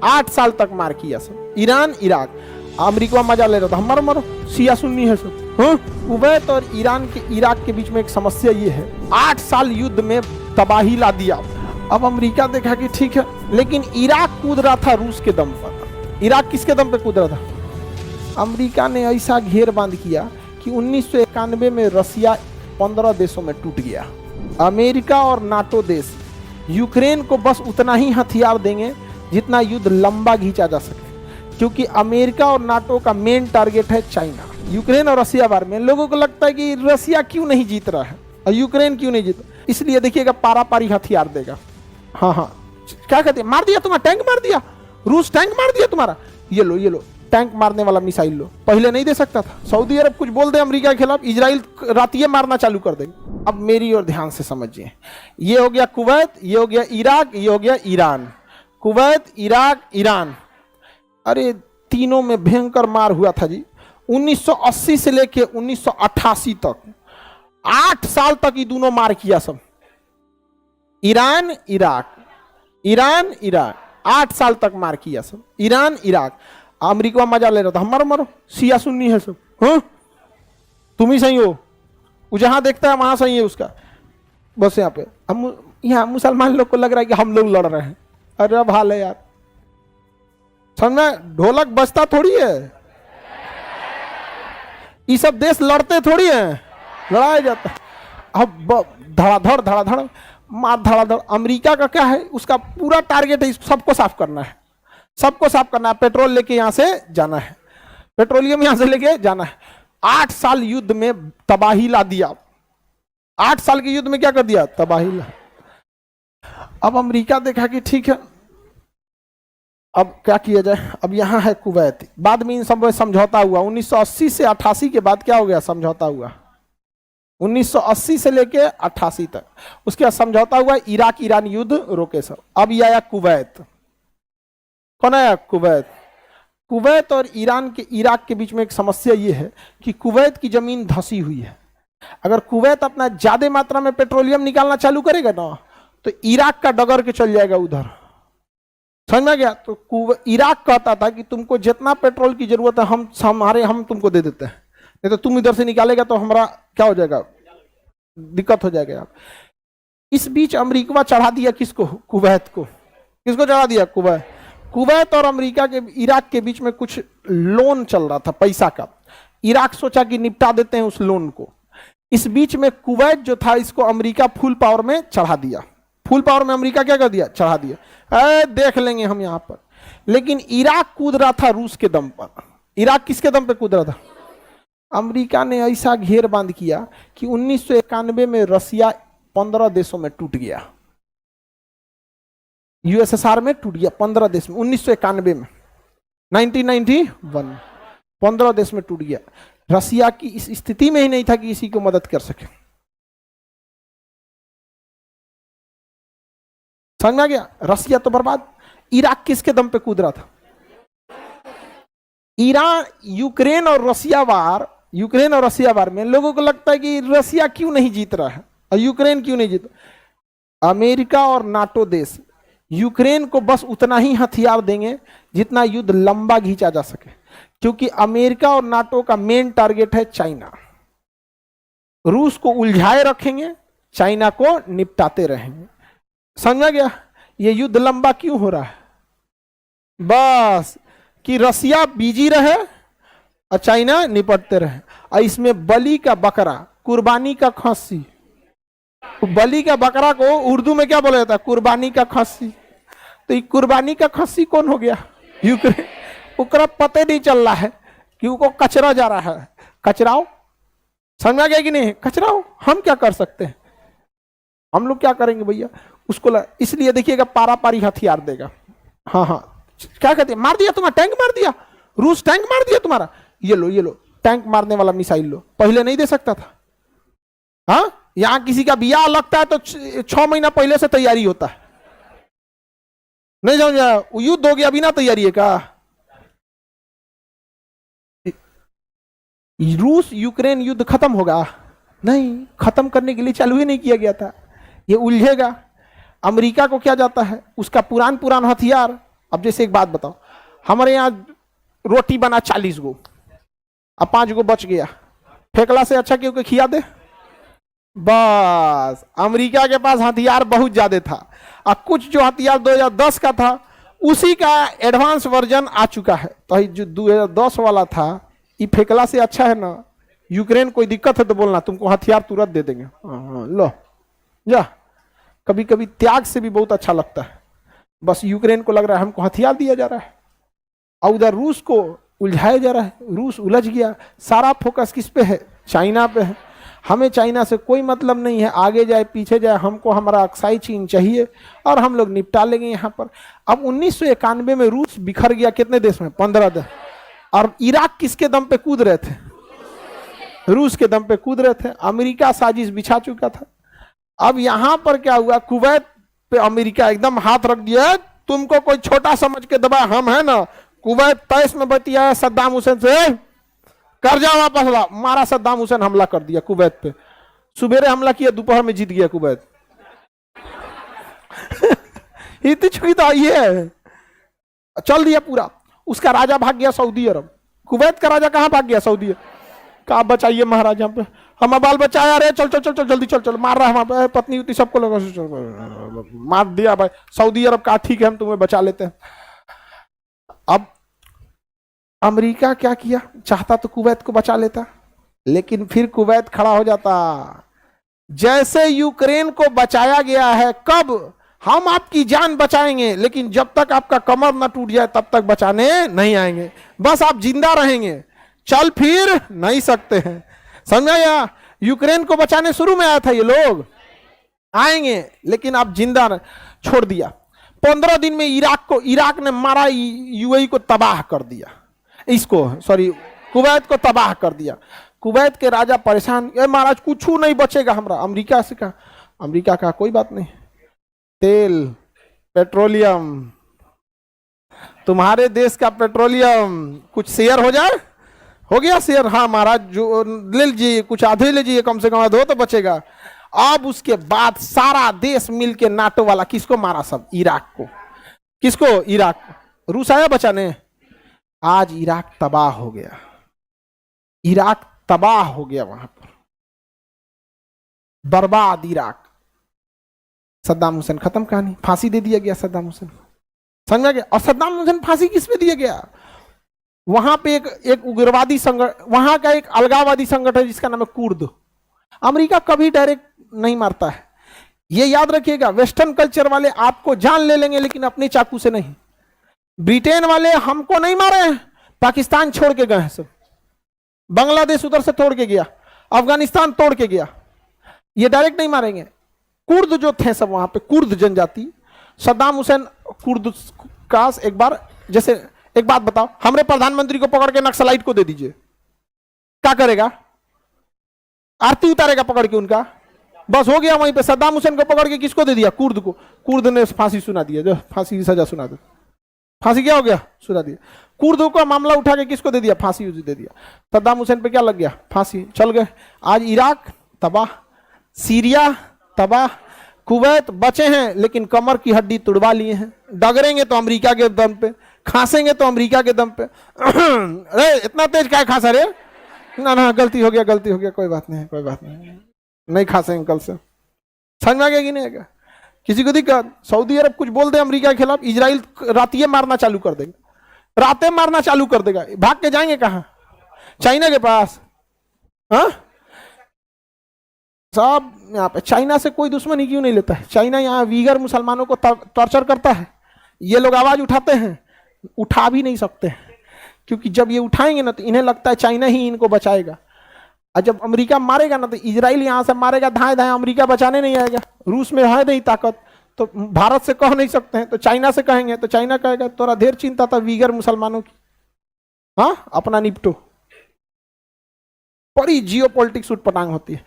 8 साल तक मार किया सब। ईरान इराक अमेरिका मजा ले रहा था, हमारा मरो शिया सुन्नी है सब। हाँ, कुवैत और ईरान के इराक के बीच में एक समस्या ये है, 8 साल युद्ध में तबाही ला दिया। अब अमेरिका देखा कि ठीक है, लेकिन इराक कूद रहा था रूस के दम पर। इराक किसके दम पे कूद रहा था? अमेरिका ने ऐसा घेर बांध किया कि 1991 में रसिया 15 देशों में टूट गया। अमेरिका और नाटो देश यूक्रेन को बस उतना ही हथियार देंगे जितना युद्ध लंबा खींचा जा सके, क्योंकि अमेरिका और नाटो का मेन टारगेट है चाइना। यूक्रेन और रसिया बारे में लोगों को लगता है कि रसिया क्यों नहीं जीत रहा है और यूक्रेन क्यों नहीं जीत, इसलिए देखिएगा पारापारी हथियार देगा। हाँ हाँ, क्या कहते हैं, मार दिया तुम्हारा टैंक, मार दिया रूस, टैंक मार दिया तुम्हारा, ये लो टैंक मारने वाला मिसाइल लो। पहले नहीं दे सकता था। सऊदी अरब कुछ बोल दे अमेरिका के खिलाफ, इजराइल रातिये मारना चालू कर देगा। अब मेरी और ध्यान से समझिए, ये हो गया कुवैत, ये हो गया इराक, ये हो गया ईरान। कुवैत, इराक, ईरान, अरे तीनों में भयंकर मार हुआ था जी। 1980 से लेके 1988 तक 8 साल तक ये दोनों मार किया सब। ईरान इराक, ईरान इराक, 8 साल तक मार किया सब। ईरान इराक अमेरिका मजा ले रहा था, हमारा मरो शिया सुन्नी है सब। हाँ, तुम ही सही हो, वो जहां देखता है वहां सही है उसका। बस यहाँ पे हम यहाँ मुसलमान लोग को लग रहा है कि हम लोग लड़ रहे हैं। अरे अब हाल है यार, समझना, ढोलक बजता थोड़ी है, ये सब देश लड़ते थोड़ी है, लड़ाया जाता। अब धड़ाधड़ मार धड़ाधड़। अमेरिका का क्या है, उसका पूरा टारगेट है सबको साफ करना है, सबको साफ करना है। पेट्रोल लेके यहां से जाना है, पेट्रोलियम यहां से लेके जाना है। 8 साल युद्ध में तबाही ला दिया। 8 साल के युद्ध में क्या कर दिया, तबाही ला। अब अमेरिका देखा कि ठीक है, अब क्या किया जाए। अब यहां है कुवैत, बाद में इन सब में समझौता हुआ। 1980 से 88 के बाद क्या हो गया, समझौता हुआ। 1980 से लेके 88 तक उसके बाद समझौता हुआ, इराक ईरान युद्ध रोके सब। अब ये आया कुवैत। कौन आया, कुवैत। कुवैत और ईरान के इराक के बीच में एक समस्या ये है कि कुवैत की जमीन धंसी हुई है। अगर कुवैत अपना ज्यादा मात्रा में पेट्रोलियम निकालना चालू करेगा ना, तो इराक का डगर के चल जाएगा उधर, समझ में गया। तो इराक कहता था कि तुमको जितना पेट्रोल की जरूरत है हम तुमको दे देते हैं, नहीं तो तुम इधर से निकालेगा तो हमारा क्या हो जाएगा, दिक्कत हो जाएगा। इस बीच अमेरिका चढ़ा दिया किसको, कुवैत को। किसको चढ़ा दिया, कुवैत। कुवैत और अमेरिका के इराक के बीच में कुछ लोन चल रहा था पैसा का। इराक सोचा कि निपटा देते हैं उस लोन को। इस बीच में कुवैत जो था, इसको अमेरिका फुल पावर में चढ़ा दिया। फुल पावर में अमेरिका क्या कर दिया, चढ़ा दिया। देख लेंगे हम यहां पर। लेकिन इराक कूद रहा था रूस के दम पर। इराक किसके दम पे कूद रहा था? अमेरिका ने ऐसा घेर बांध किया कि 1991 में रसिया 15 देशों में टूट गया। यूएसएसआर में टूट गया 15 देश में 1991 में, 1991 15 देश में टूट गया। रसिया की इस स्थिति में ही नहीं था कि किसी को मदद कर सके। समझ में आ गया, रसिया तो बर्बाद। इराक किसके दम पे कूद रहा था? ईरान, यूक्रेन और रसिया वार में लोगों को लगता है कि रसिया क्यों नहीं जीत रहा है और यूक्रेन क्यों नहीं जीत। अमेरिका और नाटो देश यूक्रेन को बस उतना ही हथियार देंगे जितना युद्ध लंबा खींचा जा सके, क्योंकि अमेरिका और नाटो का मेन टारगेट है चाइना। रूस को उलझाए रखेंगे, चाइना को निपटाते रहेंगे। समझ गया, ये युद्ध लंबा क्यों हो रहा है? बस कि रसिया बिजी रहे और चाइना निपटते रहे। और इसमें बलि का बकरा, कुर्बानी का खस्सी, बलि का बकरा को उर्दू में क्या बोला जाता है, कुर्बानी का खस्सी। तो ये कुर्बानी का खस्सी कौन हो गया? यूक्रेन। उसका पता नहीं चल रहा है कि उसको कचरा जा रहा है। कचराओ, समझ गया कि नहीं, कचराओ। हम क्या कर सकते हैं, हम लोग क्या करेंगे भैया उसको। इसलिए देखिएगा पारापारी हथियार देगा। हाँ हाँ, क्या कहते हैं, मार दिया तुम्हारा टैंक, मार दिया रूस, टैंक मार दिया तुम्हारा, ये लो टैंक मारने वाला मिसाइल लो। पहले नहीं दे सकता था। हाँ, यहां किसी का बियाह लगता है तो 6 महीना पहले से तैयारी होता है। नहीं समझा, युद्ध हो गया बिना तैयारी है का। रूस यूक्रेन युद्ध खत्म होगा? नहीं, खत्म करने के लिए चालू ही नहीं किया गया था। ये उलझेगा। अमेरिका को क्या जाता है, उसका पुरान हथियार अब जैसे एक बात बताओ, हमारे यहाँ रोटी बना 40 गो, अब 5 गो बच गया, फेंकला से अच्छा क्योंकि खिया दे। बस अमेरिका के पास हथियार बहुत ज्यादा था, और कुछ जो हथियार 2010 का था उसी का एडवांस वर्जन आ चुका है। तो जो 2010 वाला था ये फेंकला से अच्छा है ना। यूक्रेन कोई दिक्कत है तो बोलना, तुमको हथियार तुरंत दे देंगे। लो जा, कभी कभी त्याग से भी बहुत अच्छा लगता है। बस यूक्रेन को लग रहा है हमको हथियार दिया जा रहा है, और उधर रूस को उलझाया जा रहा है। रूस उलझ गया, सारा फोकस किस पे है? चाइना पे है। हमें चाइना से कोई मतलब नहीं है, आगे जाए पीछे जाए, हमको हमारा अक्साई चीन चाहिए और हम लोग निपटा लेंगे यहाँ पर। अब 1991 में रूस बिखर गया कितने देश में? 15 देश। और इराक किसके दम पे कूद रहे थे? रूस के दम पे कूद रहे थे। अमेरिका साजिश बिछा चुका था। अब यहां पर क्या हुआ, कुवैत पे अमेरिका एकदम हाथ रख दिया। तुमको कोई छोटा समझ के दबा, हम है ना। कुवैत 23 में बतिया सद्दाम हुसैन से, कर जाओ वापस ला, मारा। सद्दाम हुसैन हमला कर दिया कुवैत पे, सुबेरे हमला किया, दोपहर में जीत गया कुवैत। इतनी छुई तो ये है, चल दिया पूरा। उसका राजा भाग गया सऊदी अरब। कुवैत का राजा कहां भाग गया? सऊदी अरब। कहा बचाइए महाराजा पे, हम बाल बचाया रे, चल चल चल चल जल्दी चल चल, मार रहा है पत्नी उतनी सबको लगा, मार दिया भाई। सऊदी अरब का ठीक है हम तुम्हें बचा लेते हैं। अब अमेरिका क्या किया, चाहता तो कुवैत को बचा लेता, लेकिन फिर कुवैत खड़ा हो जाता। जैसे यूक्रेन को बचाया गया है, कब हम आपकी जान बचाएंगे, लेकिन जब तक आपका कमर न टूट जाए तब तक बचाने नहीं आएंगे। बस आप जिंदा रहेंगे, चल फिर नहीं सकते हैं। समझा? या यूक्रेन को बचाने शुरू में आया था, ये लोग आएंगे, लेकिन आप जिंदा छोड़ दिया। 15 दिन में इराक ने मारा, यूएई को तबाह कर दिया, इसको सॉरी कुवैत को तबाह कर दिया। कुवैत के राजा परेशान, महाराज कुछ नहीं बचेगा हमरा। अमेरिका से कहा, अमेरिका का कोई बात नहीं, तेल पेट्रोलियम, तुम्हारे देश का पेट्रोलियम कुछ शेयर हो जाए। हो गया शेयर? हाँ महाराज, जो ले लीजिए, कुछ आधे लीजिए, कम से कम आधे तो बचेगा। अब उसके बाद सारा देश मिलके नाटो वाला किसको मारा? सब इराक को। किसको? इराक को। रूस आया बचाने। आज इराक तबाह हो गया, इराक तबाह हो गया, वहां पर बर्बाद इराक। सद्दाम हुसैन खत्म कहानी, फांसी दे दिया गया सद्दाम हुसैन। समझ में गया? और सद्दाम हुसैन फांसी किस पे दिया गया? वहां पे एक उग्रवादी संगठन, वहां का एक अलगाववादी संगठन जिसका नाम है कुर्द। अमेरिका कभी डायरेक्ट नहीं मारता है, ये याद रखिएगा। वेस्टर्न कल्चर वाले आपको जान ले लेंगे, लेकिन अपने चाकू से नहीं। ब्रिटेन वाले हमको नहीं मारे हैं, पाकिस्तान छोड़ के गए हैं सब, बांग्लादेश उधर से तोड़ के गया, अफगानिस्तान तोड़ के गया, ये डायरेक्ट नहीं मारेंगे। कुर्द जो थे सब वहां पे, कुर्द जनजाति, सद्दाम हुसैन कुर्द का एक बार, जैसे एक बात बताओ, हमारे प्रधानमंत्री को पकड़ के नक्सलाइट को दे दीजिए, क्या करेगा? आरती उतारेगा पकड़ के उनका, बस हो गया वहीं पे। सद्दाम हुसैन को पकड़ के किसको दे दिया? कुर्द को। कुर्द ने फांसी सुना दिया, जो फांसी की सजा सुना दो। फांसी क्या हो गया? सुना दिया। कुर्द का मामला उठा के किसको दे दिया? फांसी दे दिया। सद्दाम हुसैन पे क्या लग गया? फांसी, चल गए। आज इराक तबाह, सीरिया तबाह, कुवैत बचे हैं लेकिन कमर की हड्डी तुड़वा लिए हैं। डगरेंगे तो अमेरिका के दम पे, खांसेंगे तो अमेरिका के दम पे। अरे इतना तेज क्या खांसा रे? ना ना, गलती हो गया, गलती हो गया, कोई बात नहीं, कोई बात नहीं, नहीं खांसेंगे कल से। समझ में आ गया कि नहीं आएगा? किसी को दिक्कत? सऊदी अरब कुछ बोल दे अमेरिका के खिलाफ, इजराइल रातिये मारना चालू कर देगा, रातें मारना चालू कर देगा। भाग के जाएंगे कहां? चाइना के पास। हाँ, सब यहाँ पे। चाइना से कोई दुश्मनी क्यों नहीं लेता है? चाइना यहाँ वीगर मुसलमानों को टॉर्चर करता है, ये लोग आवाज उठाते हैं, उठा भी नहीं सकते, क्योंकि जब ये उठाएंगे ना तो इन्हें लगता है चाइना ही इनको बचाएगा, और जब अमेरिका मारेगा ना तो इजराइल यहां से मारेगा, धाए धाए, अमेरिका बचाने नहीं आएगा। रूस में है नहीं ताकत, तो भारत से कह नहीं सकते हैं, तो चाइना से कहेंगे तो चाइना कहेगा तोरा ढेर चिंता था वीगर मुसलमानों की, हाँ अपना निपटो। बड़ी जियो पॉलिटिक्स उठपटांग होती है।